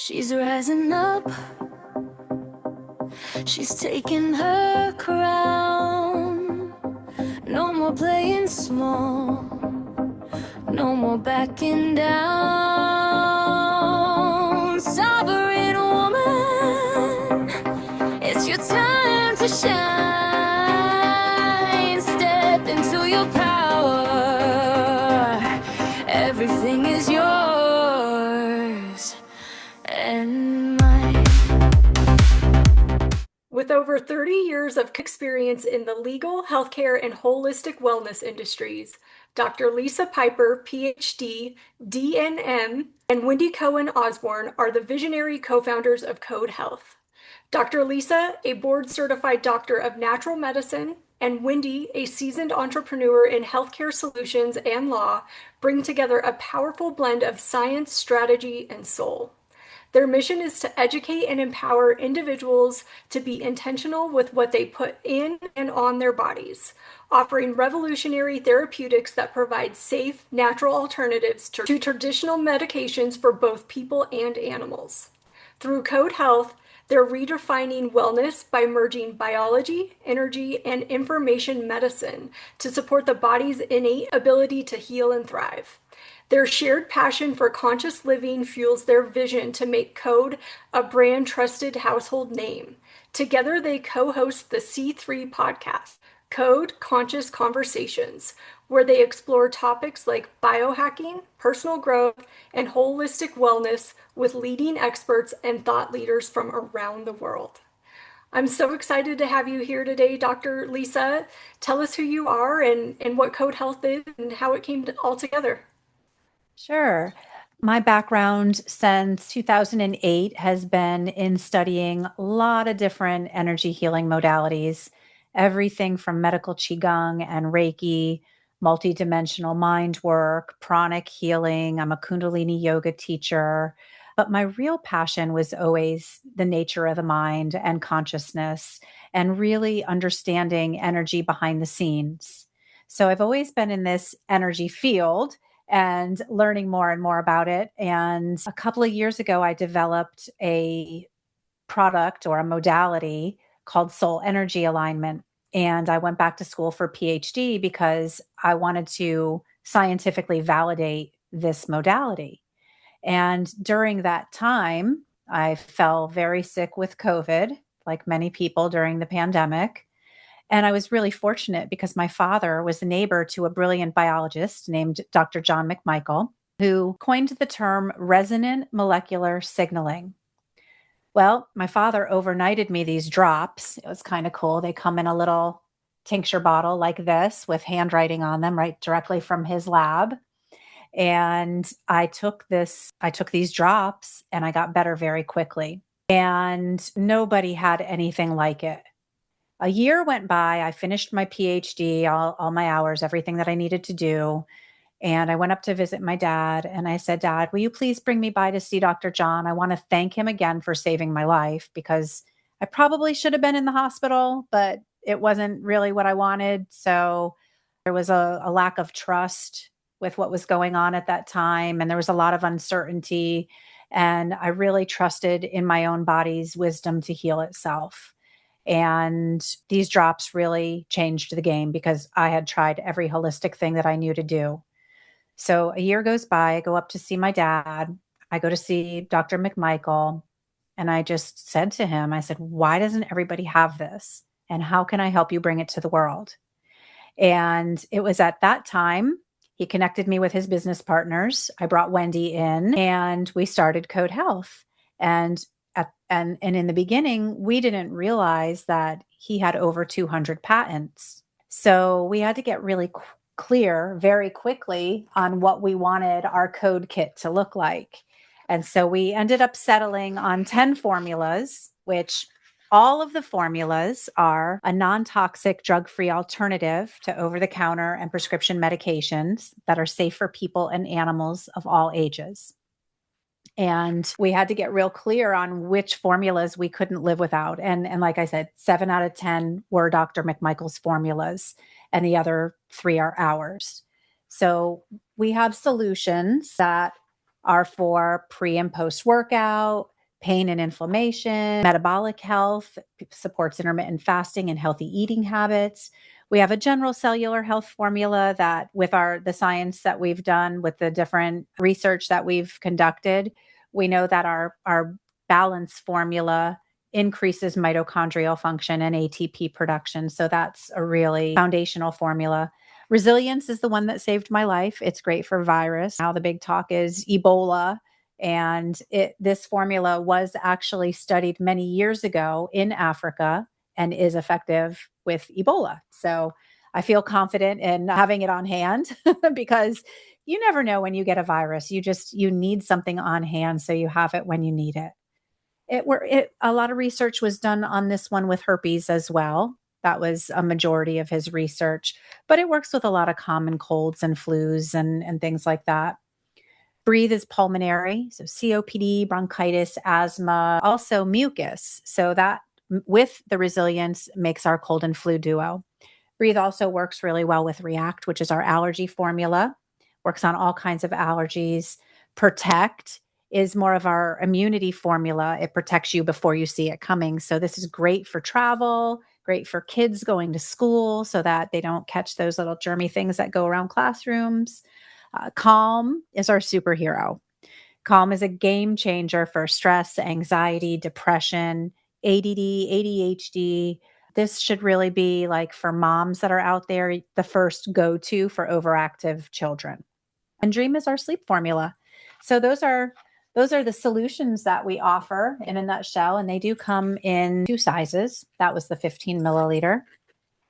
She's rising up, she's taking her crown. No more playing small, no more backing down. Sovereign woman, it's your time to shine. Step into your power, everything is yours and mine. With over 30 years of experience in the legal, healthcare, and holistic wellness industries, Dr. Lisa Piper, PhD, DNM, and Wendy Cohen Osborne are the visionary co-founders of Code Health. Dr. Lisa, a board-certified doctor of natural medicine, and Wendy, a seasoned entrepreneur in healthcare solutions and law, bring together a powerful blend of science, strategy, and soul. Their mission is to educate and empower individuals to be intentional with what they put in and on their bodies, offering revolutionary therapeutics that provide safe, natural alternatives to traditional medications for both people and animals. Through Code Health, they're redefining wellness by merging biology, energy, and information medicine to support the body's innate ability to heal and thrive. Their shared passion for conscious living fuels their vision to make Code a brand trusted household name. Together, they co-host the C3 podcast, Code Conscious Conversations, where they explore topics like biohacking, personal growth, and holistic wellness with leading experts and thought leaders from around the world. I'm so excited to have you here today, Dr. Lisa. Tell us who you are and what Code Health is and how it came all together. Sure. My background since 2008 has been in studying a lot of different energy healing modalities, everything from medical Qigong and Reiki, multidimensional mind work, pranic healing. I'm a Kundalini yoga teacher. But my real passion was always the nature of the mind and consciousness and really understanding energy behind the scenes. So I've always been in this energy field and learning more and more about it. And a couple of years ago, I developed a product or a modality called soul energy alignment. And I went back to school for PhD because I wanted to scientifically validate this modality. And during that time, I fell very sick with COVID, like many people during the pandemic. And I was really fortunate because my father was a neighbor to a brilliant biologist named Dr. John McMichael, who coined the term resonant molecular signaling. Well, my father overnighted me these drops. It was kind of cool. They come in a little tincture bottle like this with handwriting on them, right directly from his lab. And I took these drops and I got better very quickly. And nobody had anything like it. A year went by. I finished my PhD, all my hours, everything that I needed to do. And I went up to visit my dad and I said, Dad, will you please bring me by to see Dr. John? I want to thank him again for saving my life because I probably should have been in the hospital, but it wasn't really what I wanted. So there was a lack of trust with what was going on at that time. And there was a lot of uncertainty. And I really trusted in my own body's wisdom to heal itself. And these drops really changed the game because I had tried every holistic thing that I knew to do. So a year goes by, I go up to see my dad. I go to see Dr. McMichael. And I just said to him, I said, why doesn't everybody have this? And how can I help you bring it to the world? And it was at that time, he connected me with his business partners. I brought Wendy in and we started Code Health. And and in the beginning, we didn't realize that he had over 200 patents. So we had to get really clear very quickly on what we wanted our code kit to look like. And so we ended up settling on 10 formulas, which all of the formulas are a non-toxic drug-free alternative to over-the-counter and prescription medications that are safe for people and animals of all ages. And we had to get real clear on which formulas we couldn't live without. And like I said, 7 out of 10 were Dr. McMichael's formulas, and the other 3 are ours. So we have solutions that are for pre and post workout, pain and inflammation, metabolic health, supports intermittent fasting and healthy eating habits. We have a general cellular health formula that with the science that we've done with the different research that we've conducted, we know that our balance formula increases mitochondrial function and ATP production. So that's a really foundational formula. Resilience is the one that saved my life. It's great for virus. Now the big talk is Ebola. And this formula was actually studied many years ago in Africa and is effective with Ebola. So I feel confident in having it on hand because you never know when you get a virus. You need something on hand so you have it when you need it. A lot of research was done on this one with herpes as well. That was a majority of his research, but it works with a lot of common colds and flus and things like that. Breathe is pulmonary, so COPD, bronchitis, asthma, also mucus. So that with the resilience makes our cold and flu duo. Breathe also works really well with React, which is our allergy formula, works on all kinds of allergies. Protect is more of our immunity formula. It protects you before you see it coming. So this is great for travel, great for kids going to school so that they don't catch those little germy things that go around classrooms. Calm is our superhero. Calm is a game changer for stress, anxiety, depression, ADD, ADHD. This should really be like for moms that are out there, the first go-to for overactive children. And Dream is our sleep formula. So those are the solutions that we offer in a nutshell. And they do come in 2 sizes. That was the 15 milliliter.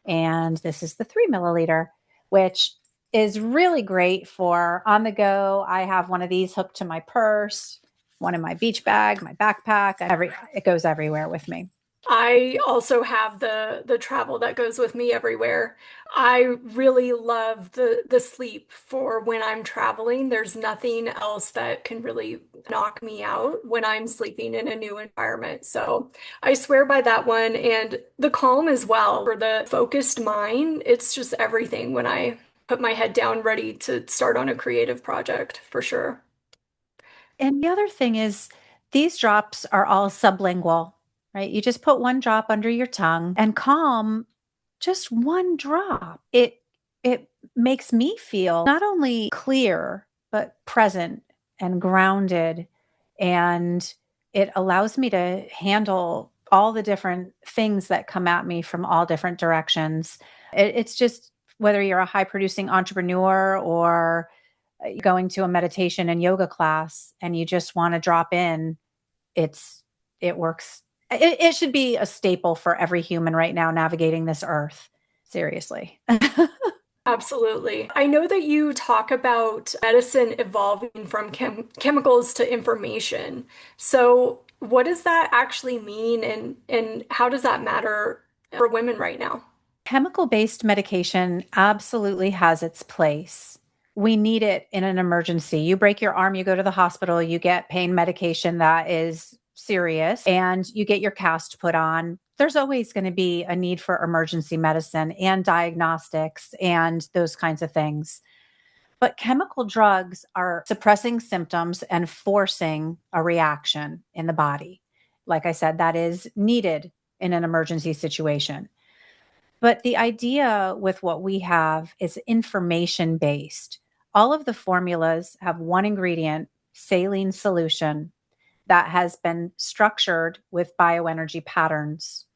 And this is the 3 milliliter, which is really great for on the go. I have one of these hooked to my purse, one in my beach bag, my backpack. It goes everywhere with me. I also have the travel that goes with me everywhere. I really love the sleep for when I'm traveling. There's nothing else that can really knock me out when I'm sleeping in a new environment. So I swear by that one, and the calm as well for the focused mind. It's just everything when I put my head down ready to start on a creative project for sure. And the other thing is these drops are all sublingual, right? You just put one drop under your tongue and Calm, just one drop. It makes me feel not only clear, but present and grounded. And it allows me to handle all the different things that come at me from all different directions. It's just whether you're a high producing entrepreneur or going to a meditation and yoga class and you just want to drop in, it works. It should be a staple for every human right now navigating this earth. Seriously. Absolutely. I know that you talk about medicine evolving from chemicals to information. So, what does that actually mean, and how does that matter for women right now? Chemical based medication absolutely has its place. We need it in an emergency. You break your arm, you go to the hospital, you get pain medication that is serious, and you get your cast put on. There's always going to be a need for emergency medicine and diagnostics and those kinds of things. But chemical drugs are suppressing symptoms and forcing a reaction in the body. Like I said, that is needed in an emergency situation. But the idea with what we have is information based. All of the formulas have one ingredient, saline solution, that has been structured with bioenergy patterns.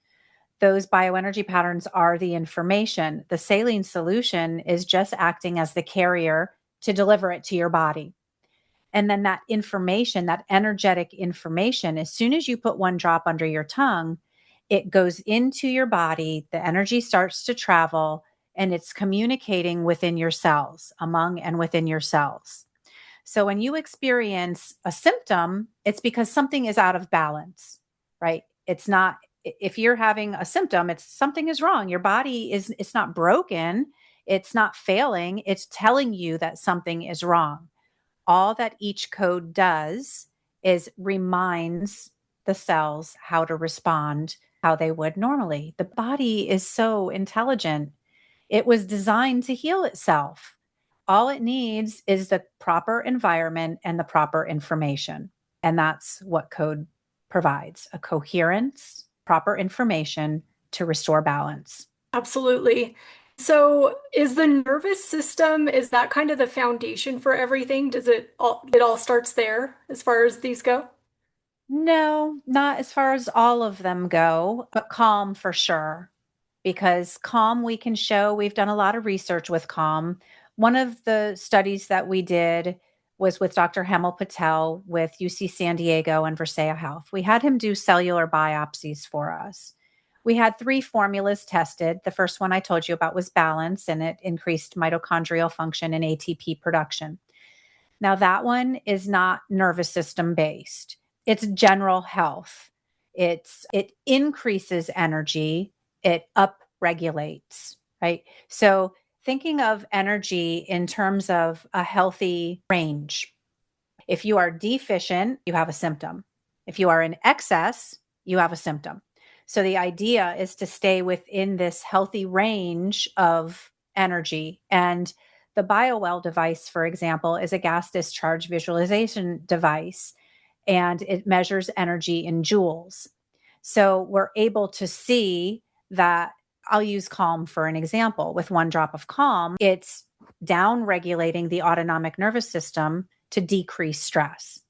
Those bioenergy patterns are the information. The saline solution is just acting as the carrier to deliver it to your body. And then that information, that energetic information, as soon as you put one drop under your tongue, it goes into your body, the energy starts to travel, and it's communicating within your cells, among and within your cells. So when you experience a symptom, it's because something is out of balance, right? It's not, if you're having a symptom, it's something is wrong. Your body it's not broken, it's not failing, it's telling you that something is wrong. All that each code does is reminds the cells how to respond how they would normally. The body is so intelligent. It was designed to heal itself. All it needs is the proper environment and the proper information. And that's what code provides a coherence, proper information to restore balance. Absolutely. So is the nervous system, is that kind of the foundation for everything? It all starts there as far as these go? No, not as far as all of them go, but calm for sure. Because calm, we can show, we've done a lot of research with calm. One of the studies that we did was with Dr. Hemel Patel with UC San Diego and Versailles Health. We had him do cellular biopsies for us. We had 3 formulas tested. The first one I told you about was balance, and it increased mitochondrial function and ATP production. Now, that one is not nervous system based. It's general health. It increases energy, it upregulates, right? So thinking of energy in terms of a healthy range. If you are deficient, you have a symptom. If you are in excess, you have a symptom. So the idea is to stay within this healthy range of energy. And the BioWell device, for example, is a gas discharge visualization device, and it measures energy in joules. So we're able to see that. I'll use calm for an example. With 1 drop of calm, it's down regulating the autonomic nervous system to decrease stress.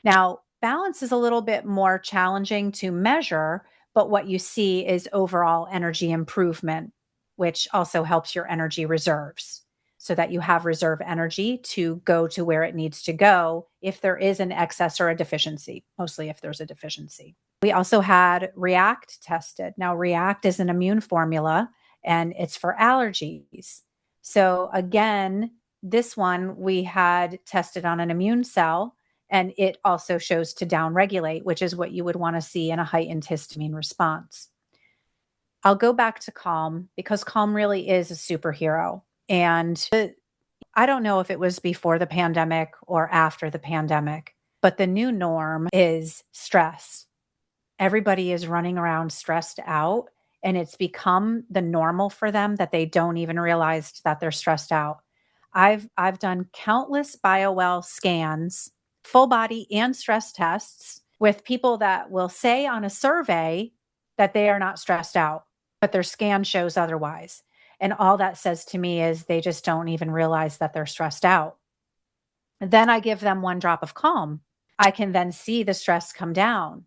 Now, balance is a little bit more challenging to measure, but what you see is overall energy improvement, which also helps your energy reserves so that you have reserve energy to go to where it needs to go if there is an excess or a deficiency, mostly if there's a deficiency. We also had React tested. Now, React is an immune formula and it's for allergies. So, again, this one we had tested on an immune cell, and it also shows to downregulate, which is what you would want to see in a heightened histamine response. I'll go back to calm because calm really is a superhero. And I don't know if it was before the pandemic or after the pandemic, but the new norm is stress. Everybody is running around stressed out, and it's become the normal for them that they don't even realize that they're stressed out. I've done countless BioWell scans, full body and stress tests with people that will say on a survey that they are not stressed out, but their scan shows otherwise. And all that says to me is they just don't even realize that they're stressed out. Then I give them 1 drop of calm. I can then see the stress come down.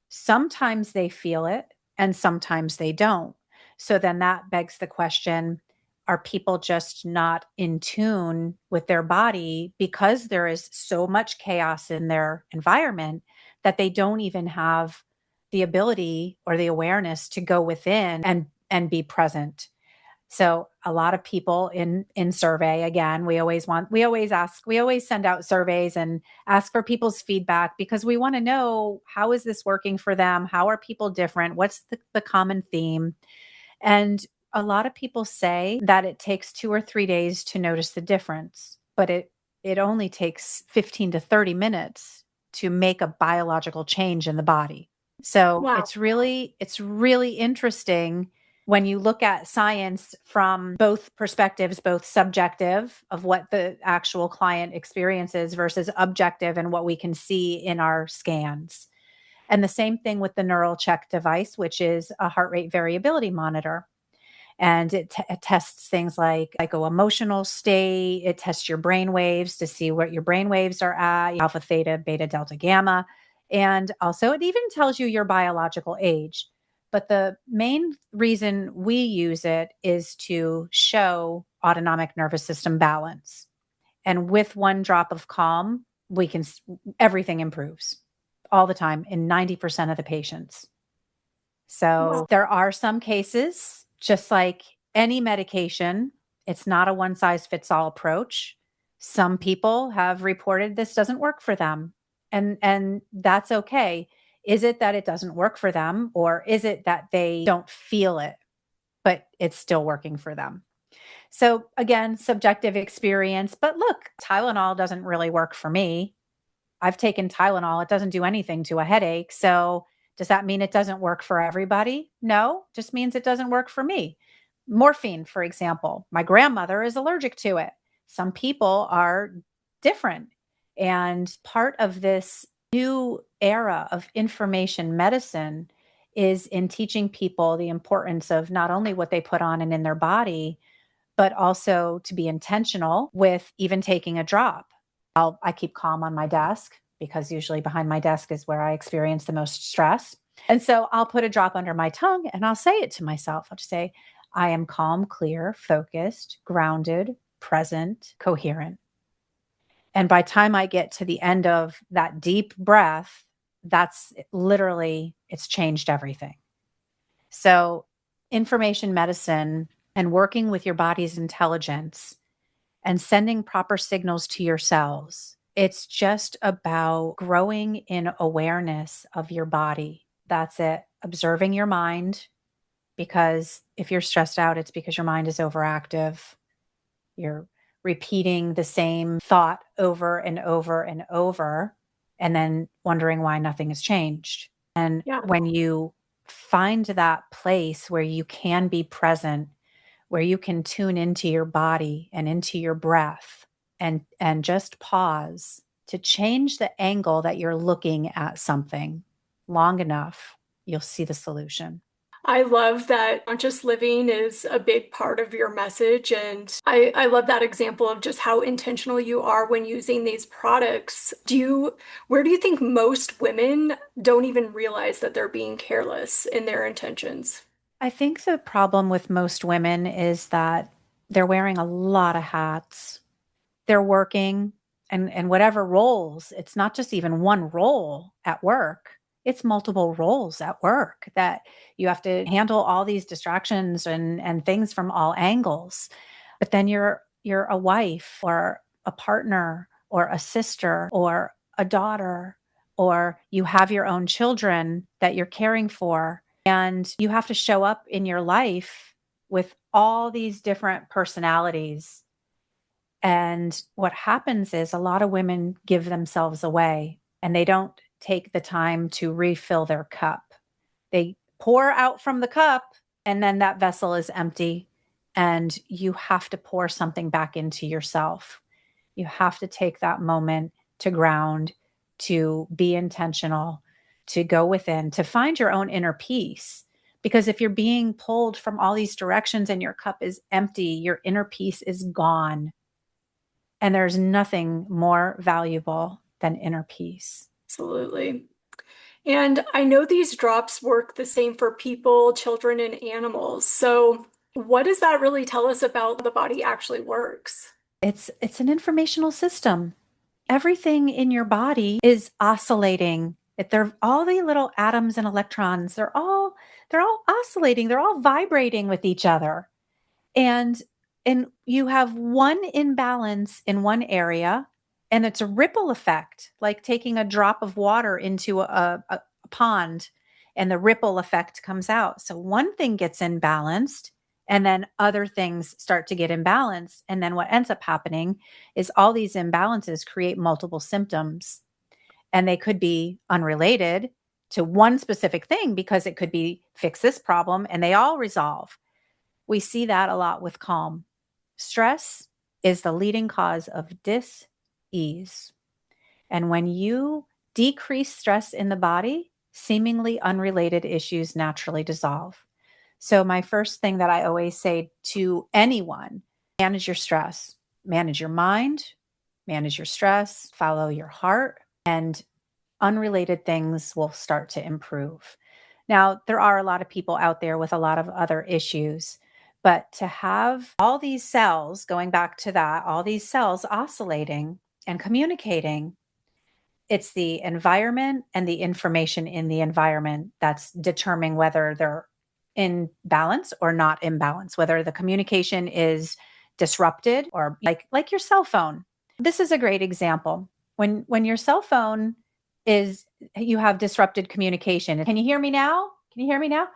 Sometimes they feel it and sometimes they don't. So then that begs the question, are people just not in tune with their body because there is so much chaos in their environment that they don't even have the ability or the awareness to go within and be present? So a lot of people in survey, again, we always send out surveys and ask for people's feedback because we want to know, how is this working for them? How are people different? What's the common theme? And a lot of people say that it takes 2 or 3 days to notice the difference, but it only takes 15 to 30 minutes to make a biological change in the body. So Wow. it's really interesting when you look at science from both perspectives, both subjective of what the actual client experiences versus objective and what we can see in our scans. And the same thing with the neural check device, which is a heart rate variability monitor. And it tests things like psycho-emotional state. It tests your brain waves to see what your brain waves are at, alpha, theta, beta, delta, gamma. And also it even tells you your biological age. But the main reason we use it is to show autonomic nervous system balance. And with 1 drop of calm, everything improves all the time in 90% of the patients. So there are some cases, just like any medication, it's not a one size fits all approach. Some people have reported this doesn't work for them, and that's okay. Is it that it doesn't work for them, or is it that they don't feel it, but it's still working for them? So again, subjective experience, but look, Tylenol doesn't really work for me. I've taken Tylenol. It doesn't do anything to a headache. So does that mean it doesn't work for everybody? No, just means it doesn't work for me. Morphine, for example, my grandmother is allergic to it. Some people are different. And part of this new era of information medicine is in teaching people the importance of not only what they put on and in their body, but also to be intentional with even taking a drop. I keep calm on my desk because usually behind my desk is where I experience the most stress. And so I'll put a drop under my tongue and I'll say it to myself. I'll just say, I am calm, clear, focused, grounded, present, coherent. And by the time I get to the end of that deep breath, that's literally, it's changed everything. So, information medicine and working with your body's intelligence and sending proper signals to your cells, it's just about growing in awareness of your body. That's it. Observing your mind, because if you're stressed out, it's because your mind is overactive. You're repeating the same thought over and over and over, and then wondering why nothing has changed. And Yeah. when you find that place where you can be present, where you can tune into your body and into your breath and just pause to change the angle that you're looking at something long enough, you'll see the solution. I love that conscious living is a big part of your message. And I love that example of just how intentional you are when using these products. Where do you think most women don't even realize that they're being careless in their intentions? I think the problem with most women is that they're wearing a lot of hats. They're working and whatever roles, it's not just even one role at work. It's multiple roles at work that you have to handle all these distractions and things from all angles. But then you're a wife or a partner or a sister or a daughter, or you have your own children that you're caring for, and you have to show up in your life with all these different personalities. And what happens is a lot of women give themselves away and they don't take the time to refill their cup. They pour out from the cup and then that vessel is empty, and you have to pour something back into yourself. You have to take that moment to ground, to be intentional, to go within, to find your own inner peace. Because if you're being pulled from all these directions and your cup is empty, your inner peace is gone. And there's nothing more valuable than inner peace. Absolutely. And I know these drops work the same for people, children, and animals. So, what does that really tell us about how the body actually works? It's an informational system. Everything in your body is oscillating. They're all the little atoms and electrons. They're all oscillating. They're all vibrating with each other. And you have one imbalance in one area, and it's a ripple effect, like taking a drop of water into a pond, and the ripple effect comes out. So one thing gets imbalanced, and then other things start to get imbalanced. And then what ends up happening is all these imbalances create multiple symptoms, and they could be unrelated to one specific thing, because it could be fix this problem and they all resolve. We see that a lot with calm. Stress is the leading cause of dis-ease. And when you decrease stress in the body, seemingly unrelated issues naturally dissolve. So, my first thing that I always say to anyone: manage your stress, manage your mind, manage your stress, follow your heart, and unrelated things will start to improve. Now, there are a lot of people out there with a lot of other issues, but to have all these cells, going back to that, all these cells oscillating and communicating, it's the environment and the information in the environment that's determining whether they're in balance or not in balance, whether the communication is disrupted, or like your cell phone. This is a great example. When your cell phone is, you have disrupted communication. Can you hear me now? Can you hear me now?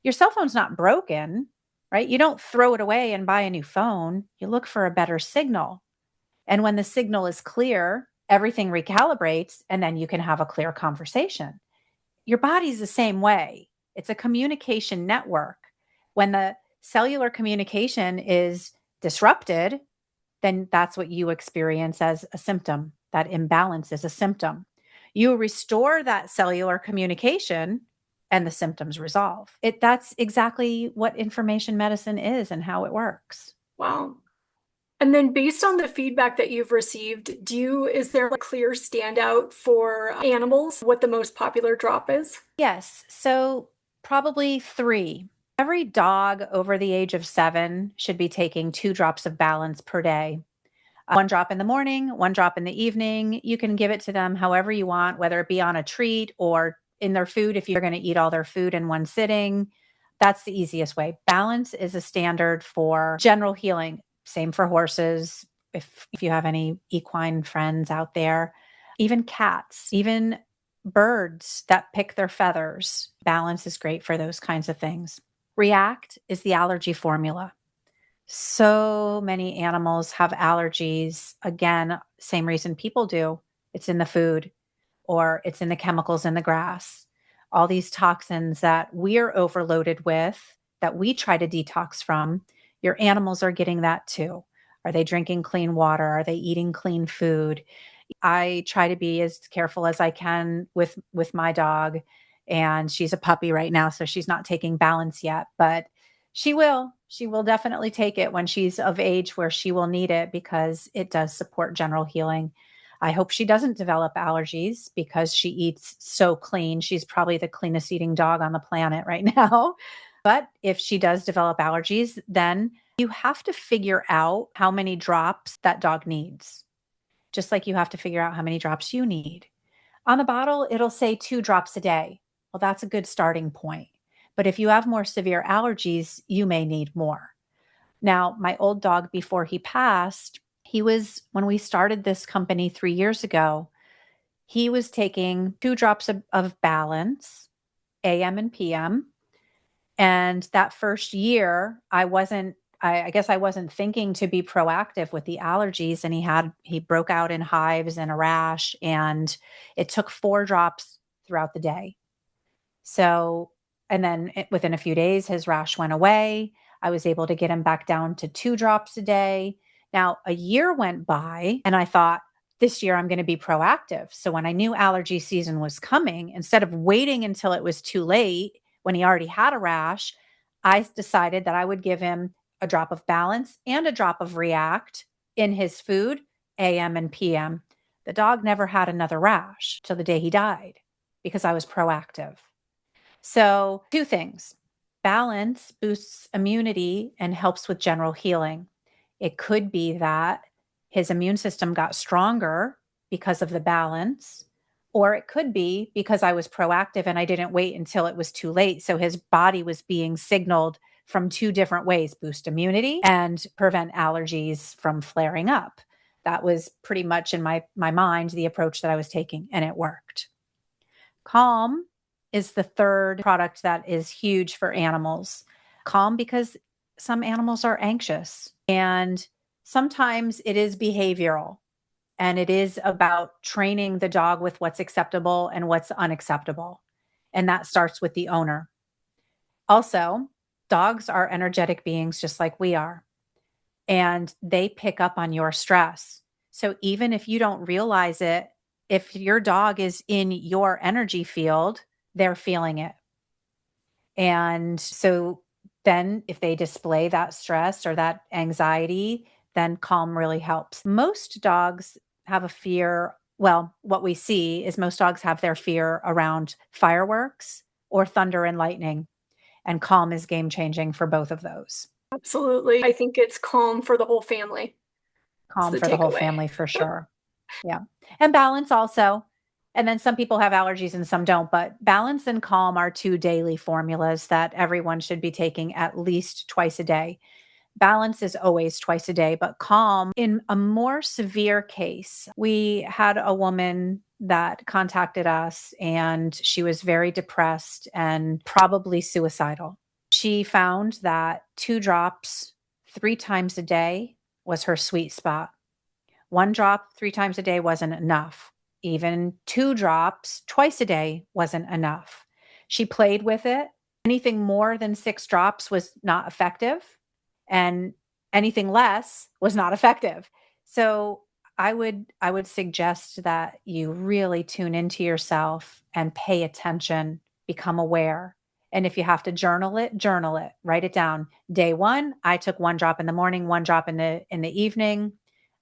Your cell phone's not broken, right? You don't throw it away and buy a new phone. You look for a better signal. And when the signal is clear, everything recalibrates, and then you can have a clear conversation. Your body's the same way. It's a communication network. When the cellular communication is disrupted, then that's what you experience as a symptom. That imbalance is a symptom. You restore that cellular communication and the symptoms resolve. That's exactly what information medicine is and how it works. Wow. And then based on the feedback that you've received, is there a clear standout for animals, what the most popular drop is? Yes. So probably 3. Every dog over the age of 7 should be taking 2 drops of balance per day. 1 drop in the morning, 1 drop in the evening. You can give it to them however you want, whether it be on a treat or in their food if you're going to eat all their food in one sitting. That's the easiest way. Balance is a standard for general healing. Same for horses, if you have any equine friends out there, even cats, even birds that pick their feathers. Balance is great for those kinds of things. React is the allergy formula. So many animals have allergies. Again, same reason people do. It's in the food or it's in the chemicals in the grass. All these toxins that we're overloaded with that we try to detox from, your animals are getting that too. Are they drinking clean water? Are they eating clean food? I try to be as careful as I can with my dog, and she's a puppy right now, so she's not taking balance yet, but she will. She will definitely take it when she's of age where she will need it because it does support general healing. I hope she doesn't develop allergies because she eats so clean. She's probably the cleanest eating dog on the planet right now. But if she does develop allergies, then you have to figure out how many drops that dog needs, just like you have to figure out how many drops you need. On the bottle, it'll say 2 drops a day. Well, that's a good starting point. But if you have more severe allergies, you may need more. Now, my old dog, before he passed, when we started this company 3 years ago, he was taking 2 drops of balance, AM and PM. And that first year, I guess I wasn't thinking to be proactive with the allergies. And he broke out in hives and a rash, and it took 4 drops throughout the day. So, and then within a few days, his rash went away. I was able to get him back down to 2 drops a day. Now, a year went by, and I thought, this year I'm going to be proactive. So, when I knew allergy season was coming, instead of waiting until it was too late when he already had a rash, I decided that I would give him a drop of balance and a drop of react in his food, AM and PM. The dog never had another rash till the day he died because I was proactive. So, 2 things. Balance boosts immunity and helps with general healing. It could be that his immune system got stronger because of the balance, or it could be because I was proactive and I didn't wait until it was too late. So his body was being signaled from 2 different ways: boost immunity and prevent allergies from flaring up. That was pretty much in my mind the approach that I was taking, and it worked. Calm is the third product that is huge for animals. Calm because some animals are anxious, and sometimes it is behavioral, and it is about training the dog with what's acceptable and what's unacceptable. And that starts with the owner. Also, dogs are energetic beings just like we are, and they pick up on your stress. So even if you don't realize it, if your dog is in your energy field, they're feeling it. And so then if they display that stress or that anxiety, then calm really helps. Most dogs have a fear. Well, what we see is most dogs have their fear around fireworks or thunder and lightning, and calm is game changing for both of those. Absolutely. I think it's calm for the whole family. It's Calm the for the whole takeaway. family for sure. Yeah. And balance also. And then some people have allergies and some don't, but balance and calm are 2 daily formulas that everyone should be taking at least twice a day. Balance is always twice a day, but calm in a more severe case. We had a woman that contacted us, and she was very depressed and probably suicidal. She found that 2 drops 3 times a day was her sweet spot. 1 drop 3 times a day wasn't enough. Even 2 drops twice a day wasn't enough. She played with it. Anything more than 6 drops was not effective, and anything less was not effective. So I would suggest that you really tune into yourself and pay attention, become aware. And if you have to journal it, write it down. Day 1, I took 1 drop in the morning, 1 drop in the evening.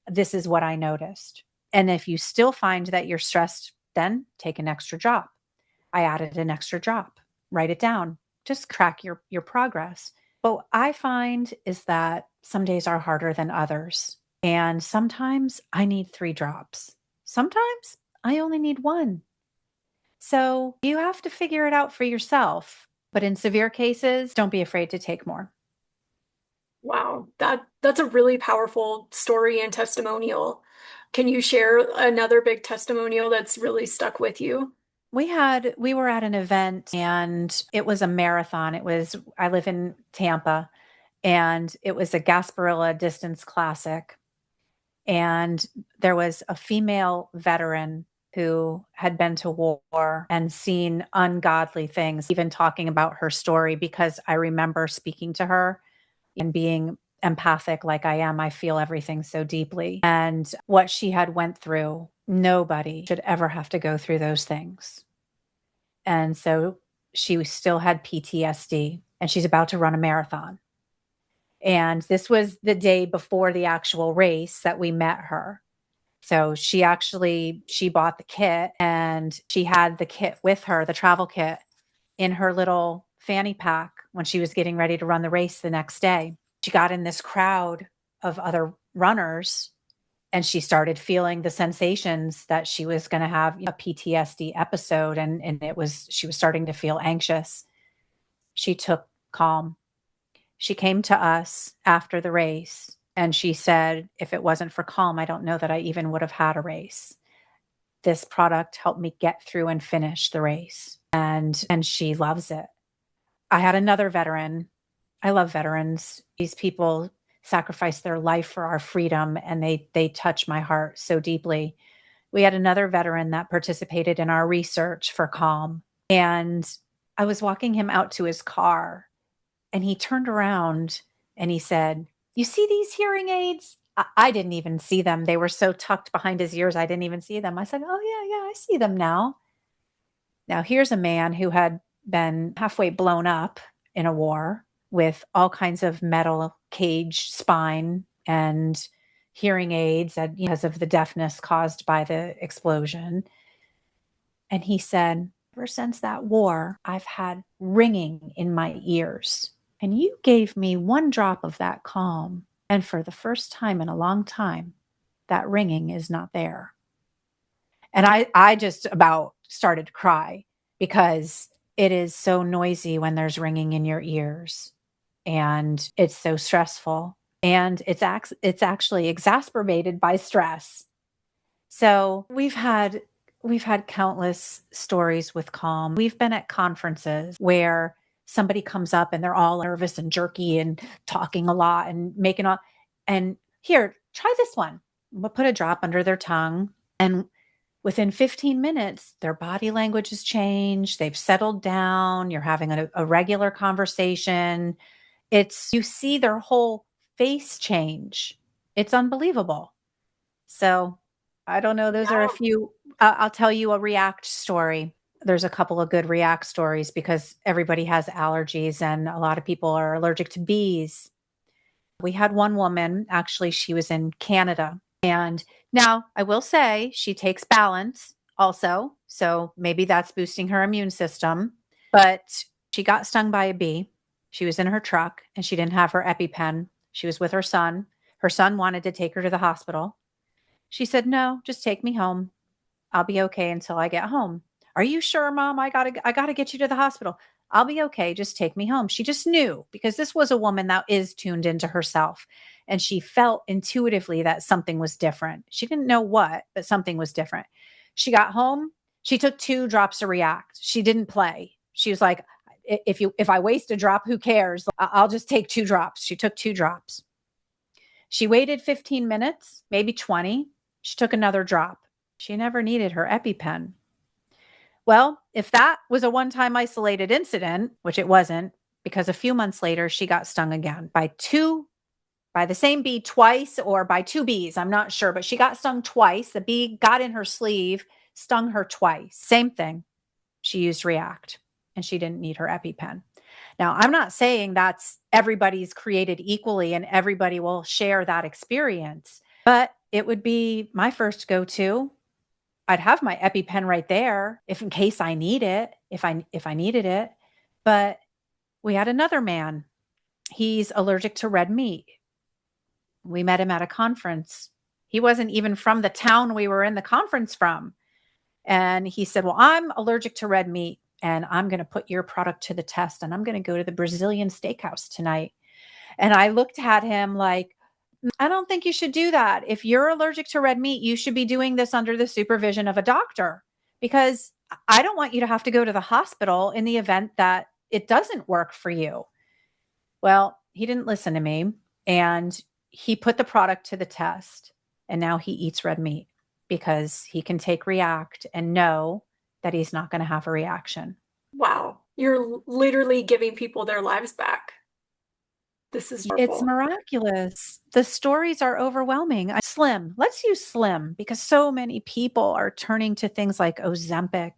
This is what I noticed. And if you still find that you're stressed, then take an extra drop. I added an extra drop. Write it down. Just track your progress. But what I find is that some days are harder than others. And sometimes I need 3 drops. Sometimes I only need 1. So you have to figure it out for yourself. But in severe cases, don't be afraid to take more. Wow, that's a really powerful story and testimonial. Can you share another big testimonial that's really stuck with you? We were at an event and it was a marathon. I live in Tampa, and it was a Gasparilla Distance Classic. And there was a female veteran who had been to war and seen ungodly things, even talking about her story, because I remember speaking to her and being empathic like I am. I feel everything so deeply. And what she had went through, nobody should ever have to go through those things. And so she still had PTSD, and she's about to run a marathon. And this was the day before the actual race that we met her. So she bought the kit, and she had the kit with her, the travel kit, in her little fanny pack when she was getting ready to run the race the next day. She got in this crowd of other runners, and she started feeling the sensations that she was going to have a PTSD episode, and she was starting to feel anxious. She took Calm. She came to us after the race, and she said, if it wasn't for Calm, I don't know that I even would have had a race. This product helped me get through and finish the race. And she loves it. I had another veteran. I love veterans. These people sacrifice their life for our freedom, and they touch my heart so deeply. We had another veteran that participated in our research for Calm, and I was walking him out to his car, and he turned around and he said, "You see these hearing aids?" I didn't even see them. They were so tucked behind his ears, I didn't even see them. I said, "Oh, yeah, yeah, I see them now." Now, here's a man who had been halfway blown up in a war with all kinds of metal cage spine and hearing aids because of the deafness caused by the explosion. And he said, ever since that war, I've had ringing in my ears. And you gave me 1 drop of that Calm. And for the first time in a long time, that ringing is not there. And I just about started to cry because it is so noisy when there's ringing in your ears, and it's so stressful, and it's actually exacerbated by stress. So we've had countless stories with Calm. We've been at conferences where somebody comes up and they're all nervous and jerky and talking a lot and making all, and here, try this one. We'll put a drop under their tongue, and within 15 minutes, their body language has changed. They've settled down. You're having a regular conversation. You see their whole face change. It's unbelievable. So I don't know. Those are a Yeah. few. I'll tell you a React story. There's a couple of good React stories because everybody has allergies, and a lot of people are allergic to bees. We had one woman, actually, she was in Canada. And now I will say she takes balance also. So maybe that's boosting her immune system. But she got stung by a bee. She was in her truck and she didn't have her EpiPen. She was with her son. Her son wanted to take her to the hospital. She said, "No, just take me home. I'll be okay until I get home." "Are you sure, Mom? I gotta get you to the hospital." "I'll be okay. Just take me home." She just knew, because this was a woman that is tuned into herself. And she felt intuitively that something was different. She didn't know what, but something was different. She got home. She took 2 drops of React. She didn't play. She was like, if I waste a drop, who cares? I'll just take 2 drops. She took 2 drops. She waited 15 minutes, maybe 20. She took another drop. She never needed her EpiPen. Well, if that was a one-time isolated incident, which it wasn't, because a few months later, she got stung again by 2 by the same bee twice or by two bees. I'm not sure, but she got stung twice. The bee got in her sleeve, stung her twice. Same thing. She used React and she didn't need her EpiPen. Now, I'm not saying that's everybody's created equally and everybody will share that experience, but it would be my first go-to. I'd have my EpiPen right there if in case I need it, if I needed it. But we had another man. He's allergic to red meat. We met him at a conference. He wasn't even from the town we were in the conference from. And he said, "Well, I'm allergic to red meat and I'm going to put your product to the test and I'm going to go to the Brazilian steakhouse tonight." And I looked at him like, "I don't think you should do that. If you're allergic to red meat, you should be doing this under the supervision of a doctor because I don't want you to have to go to the hospital in the event that it doesn't work for you." Well, he didn't listen to me and he put the product to the test and now he eats red meat because he can take React and know that he's not going to have a reaction. Wow. You're literally giving people their lives back. This is It's wonderful. miraculous. The stories are overwhelming. Slim, let's use Slim because so many people are turning to things like Ozempic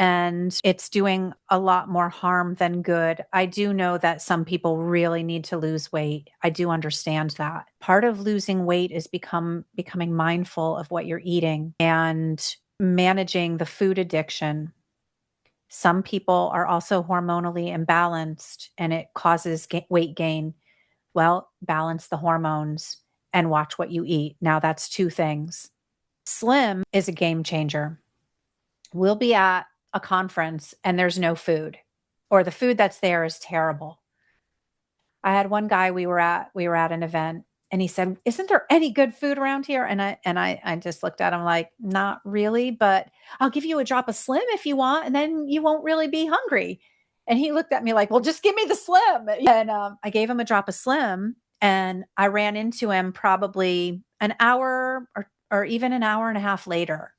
and it's doing a lot more harm than good. I do know that some people really need to lose weight. I do understand that. Part of losing weight is becoming mindful of what you're eating and managing the food addiction. Some people are also hormonally imbalanced and it causes weight gain. Well, balance the hormones and watch what you eat. Now that's two things. Slim is a game changer. We'll be at a conference and there's no food or the food that's there is terrible. I had one guy we were at an event and he said, "Isn't there any good food around here?" And I just looked at him like, "Not really, but I'll give you a drop of Slim if you want and then you won't really be hungry." And he looked at me like, "Well, just give me the Slim." And I gave him a drop of Slim and I ran into him probably an hour or even an hour and a half later.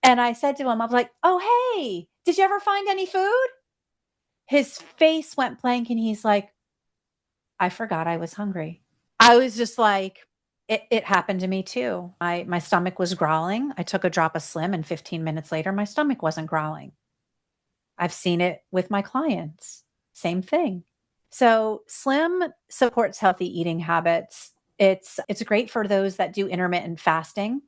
And I said to him, I was like, "Oh, hey, did you ever find any food?" His face went blank and he's like, "I forgot I was hungry." I was just like, it happened to me too. My stomach was growling. I took a drop of Slim and 15 minutes later, my stomach wasn't growling. I've seen it with my clients. Same thing. So Slim supports healthy eating habits. It's great for those that do intermittent fasting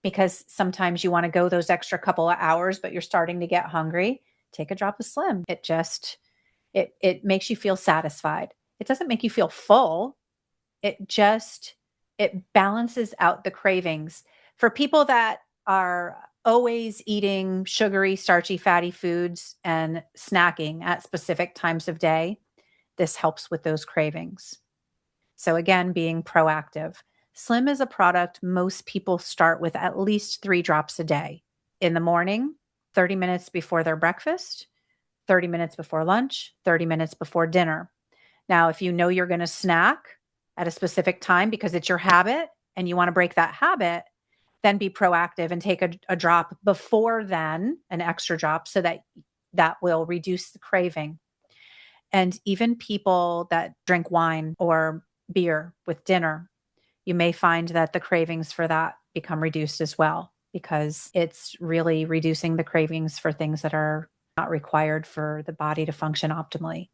because sometimes you want to go those extra couple of hours, but you're starting to get hungry. Take a drop of Slim. It makes you feel satisfied. It doesn't make you feel full. It balances out the cravings. For people that are always eating sugary, starchy, fatty foods and snacking at specific times of day, this helps with those cravings. So again, being proactive. Slim is a product most people start with at least 3 drops a day. In the morning, 30 minutes before their breakfast, 30 minutes before lunch, 30 minutes before dinner. Now, if you know you're going to snack at a specific time because it's your habit and you want to break that habit, then be proactive and take a drop before then, an extra drop, so that will reduce the craving. And even people that drink wine or beer with dinner, you may find that the cravings for that become reduced as well because it's really reducing the cravings for things that are not required for the body to function optimally.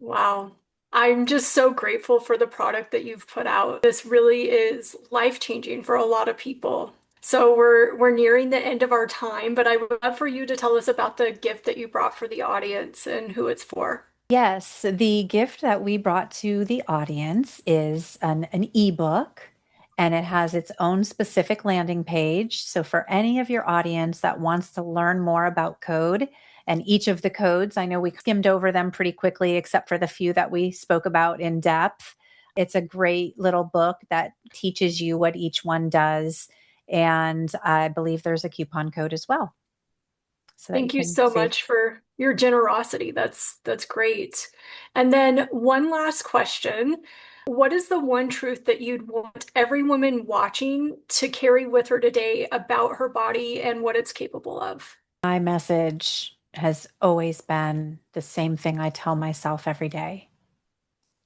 Wow. I'm just so grateful for the product that you've put out. This really is life-changing for a lot of people. So we're nearing the end of our time, but I would love for you to tell us about the gift that you brought for the audience and who it's for. Yes, the gift that we brought to the audience is an ebook and it has its own specific landing page. So for any of your audience that wants to learn more about code and each of the codes, I know we skimmed over them pretty quickly, except for the few that we spoke about in depth. It's a great little book that teaches you what each one does. And I believe there's a coupon code as well so that you Thank you can so save. much for your generosity. That's great. And then one last question. What is the one truth that you'd want every woman watching to carry with her today about her body and what it's capable of? My message has always been the same thing I tell myself every day.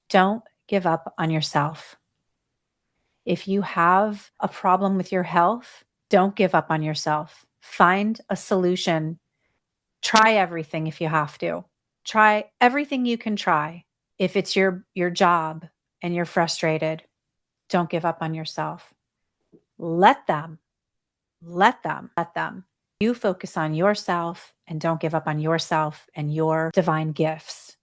Don't give up on yourself. If you have a problem with your health, don't give up on yourself. Find a solution. Try everything if you have to. Try everything you can try. If it's your job and you're frustrated, don't give up on yourself. Let them. You focus on yourself and don't give up on yourself and your divine gifts.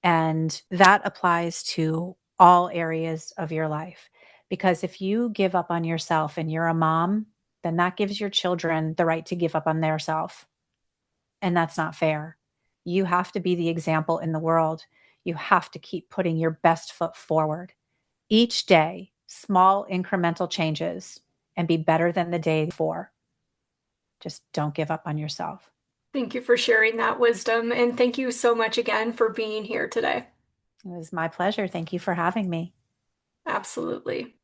And that applies to all areas of your life. Because if you give up on yourself and you're a mom, then that gives your children the right to give up on their self. And that's not fair. You have to be the example in the world. You have to keep putting your best foot forward. Each day, small incremental changes and be better than the day before. Just don't give up on yourself. Thank you for sharing that wisdom. And thank you so much again for being here today. It was my pleasure. Thank you for having me. Absolutely.